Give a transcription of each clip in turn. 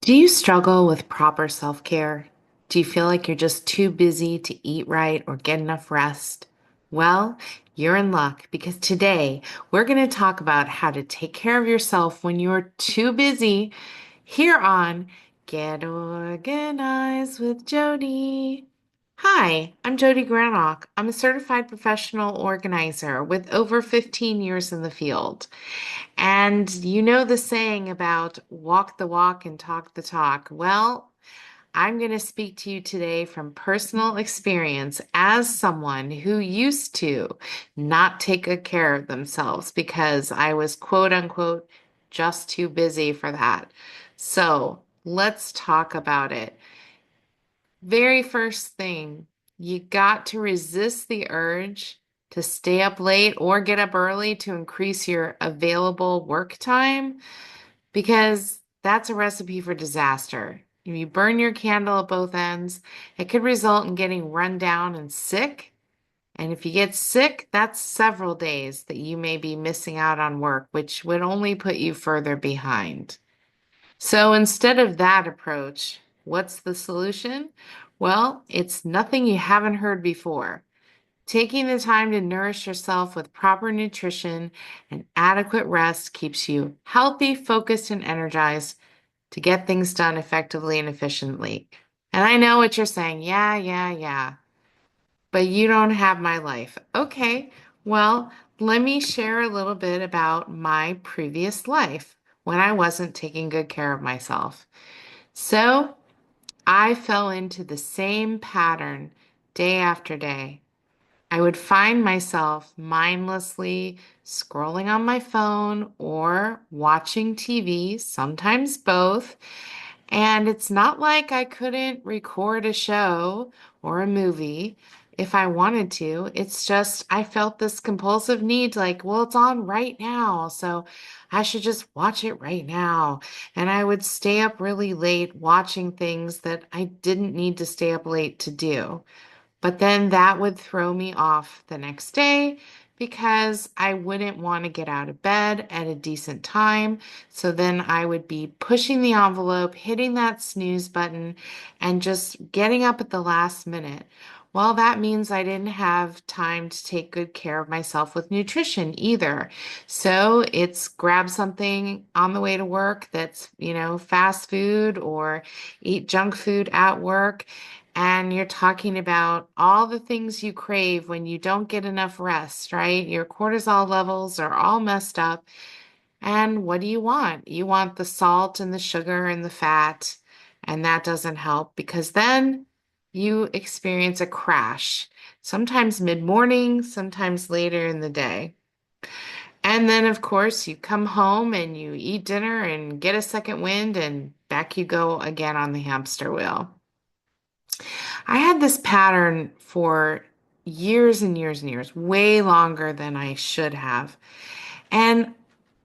Do you struggle with proper self-care? Do you feel like you're just too busy to eat right or get enough rest? Well, you're in luck because today we're going to talk about how to take care of yourself when you're too busy here on Get Organized with Jodi. Hi, I'm Jodi Granok. I'm a certified professional organizer with over 15 years in the field. And you know the saying about walk the walk and talk the talk. Well, I'm going to speak to you today from personal experience as someone who used to not take good care of themselves because I was quote unquote just too busy for that. So let's talk about it. Very first thing, you got to resist the urge to stay up late or get up early to increase your available work time because that's a recipe for disaster. If you burn your candle at both ends, it could result in getting run down and sick. And if you get sick, that's several days that you may be missing out on work, which would only put you further behind. So instead of that approach, what's the solution? Well, it's nothing you haven't heard before. Taking the time to nourish yourself with proper nutrition and adequate rest keeps you healthy, focused, and energized to get things done effectively and efficiently. And I know what you're saying. Yeah, but you don't have my life. Okay, well, let me share a little bit about my previous life when I wasn't taking good care of myself. So I fell into the same pattern day after day. I would find myself mindlessly scrolling on my phone or watching TV, sometimes both. And it's not like I couldn't record a show or a movie if I wanted to. It's just I felt this compulsive need, like, well, it's on right now, so I should just watch it right now. And I would stay up really late watching things that I didn't need to stay up late to do. But then that would throw me off the next day because I wouldn't want to get out of bed at a decent time. So then I would be pushing the envelope, hitting that snooze button, and just getting up at the last minute. Well, that means I didn't have time to take good care of myself with nutrition either. So it's grab something on the way to work that's, fast food or eat junk food at work. And you're talking about all the things you crave when you don't get enough rest, right? Your cortisol levels are all messed up. And what do you want? You want the salt and the sugar and the fat. And that doesn't help because then you experience a crash, sometimes mid-morning, sometimes later in the day. And then, of course, you come home and you eat dinner and get a second wind, and back you go again on the hamster wheel. I had this pattern for years and years and years, way longer than I should have. And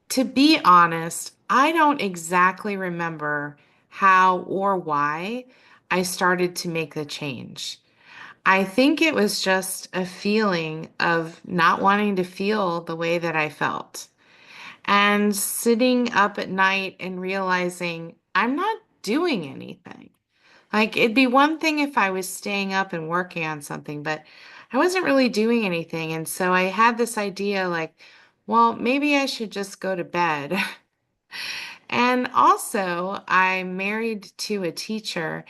to be honest, I don't exactly remember how or why I started to make the change. I think it was just a feeling of not wanting to feel the way that I felt and sitting up at night and realizing I'm not doing anything. Like, it'd be one thing if I was staying up and working on something, but I wasn't really doing anything. And so I had this idea like, well, maybe I should just go to bed. And also, I'm married to a teacher,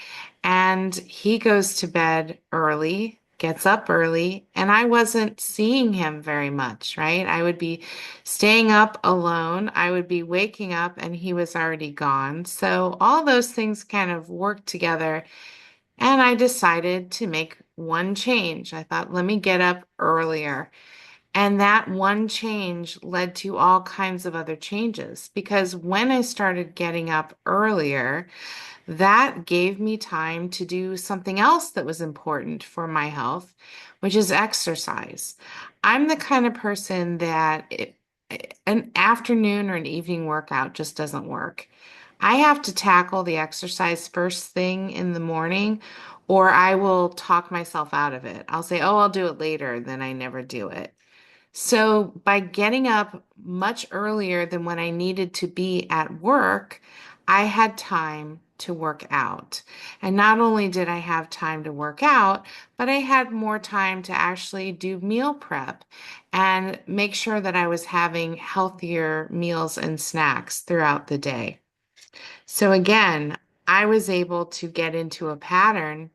and he goes to bed early, gets up early, and I wasn't seeing him very much, right? I would be staying up alone, I would be waking up, and he was already gone. So all those things kind of worked together, and I decided to make one change. I thought, let me get up earlier. And that one change led to all kinds of other changes because when I started getting up earlier, that gave me time to do something else that was important for my health, which is exercise. I'm the kind of person that an afternoon or an evening workout just doesn't work. I have to tackle the exercise first thing in the morning, or I will talk myself out of it. I'll say, oh, I'll do it later, then I never do it. So by getting up much earlier than when I needed to be at work, I had time to work out. And not only did I have time to work out, but I had more time to actually do meal prep and make sure that I was having healthier meals and snacks throughout the day. So again, I was able to get into a pattern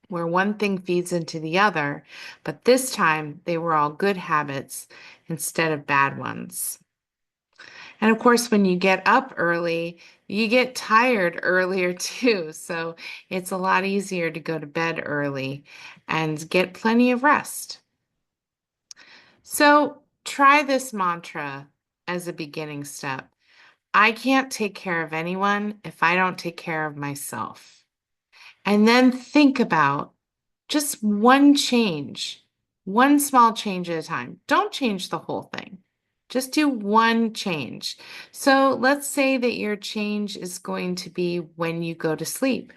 where one thing feeds into the other, but this time they were all good habits instead of bad ones. And of course, when you get up early, you get tired earlier too. So it's a lot easier to go to bed early and get plenty of rest. So try this mantra as a beginning step. I can't take care of anyone if I don't take care of myself. And then think about just one change, one small change at a time. Don't change the whole thing. Just do one change. So let's say that your change is going to be when you go to sleep.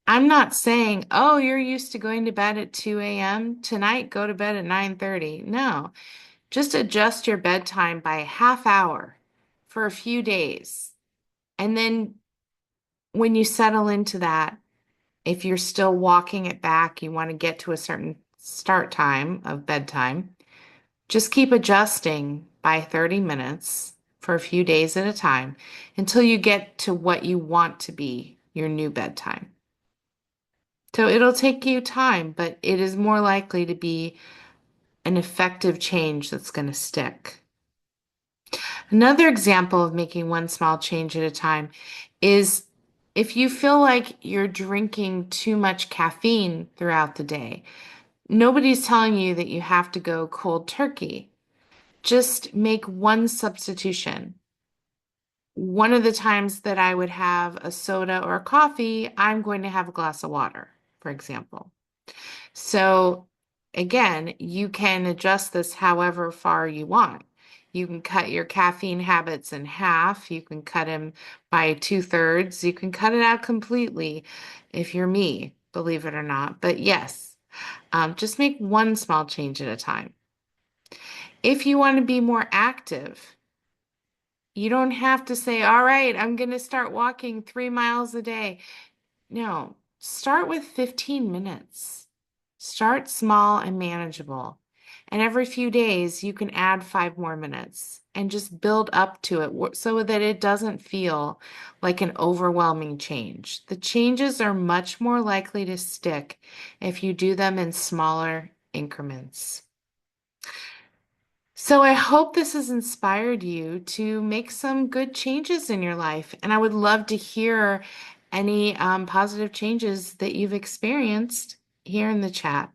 I'm not saying, oh, you're used to going to bed at 2 a.m. Tonight, go to bed at 9:30. No, just adjust your bedtime by a half hour for a few days. And then when you settle into that, if you're still walking it back, you want to get to a certain start time of bedtime, just keep adjusting by 30 minutes for a few days at a time until you get to what you want to be your new bedtime. So it'll take you time, but it is more likely to be an effective change that's going to stick. Another example of making one small change at a time is if you feel like you're drinking too much caffeine throughout the day. Nobody's telling you that you have to go cold turkey. Just make one substitution. One of the times that I would have a soda or a coffee, I'm going to have a glass of water, for example. So again, you can adjust this however far you want. You can cut your caffeine habits in half. You can cut them by 2/3. You can cut it out completely if you're me, believe it or not. But yes, just make one small change at a time. If you want to be more active, you don't have to say, all right, I'm going to start walking 3 miles a day. No, start with 15 minutes. Start small and manageable. And every few days, you can add 5 more minutes and just build up to it so that it doesn't feel like an overwhelming change. The changes are much more likely to stick if you do them in smaller increments. So I hope this has inspired you to make some good changes in your life. And I would love to hear any positive changes that you've experienced here in the chat.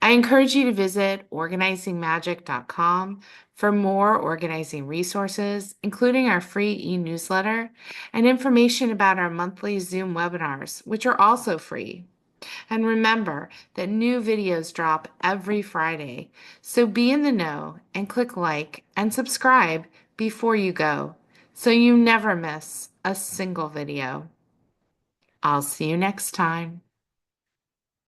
I encourage you to visit organizingmagic.com for more organizing resources, including our free e-newsletter and information about our monthly Zoom webinars, which are also free. And remember that new videos drop every Friday, so be in the know and click like and subscribe before you go so you never miss a single video. I'll see you next time.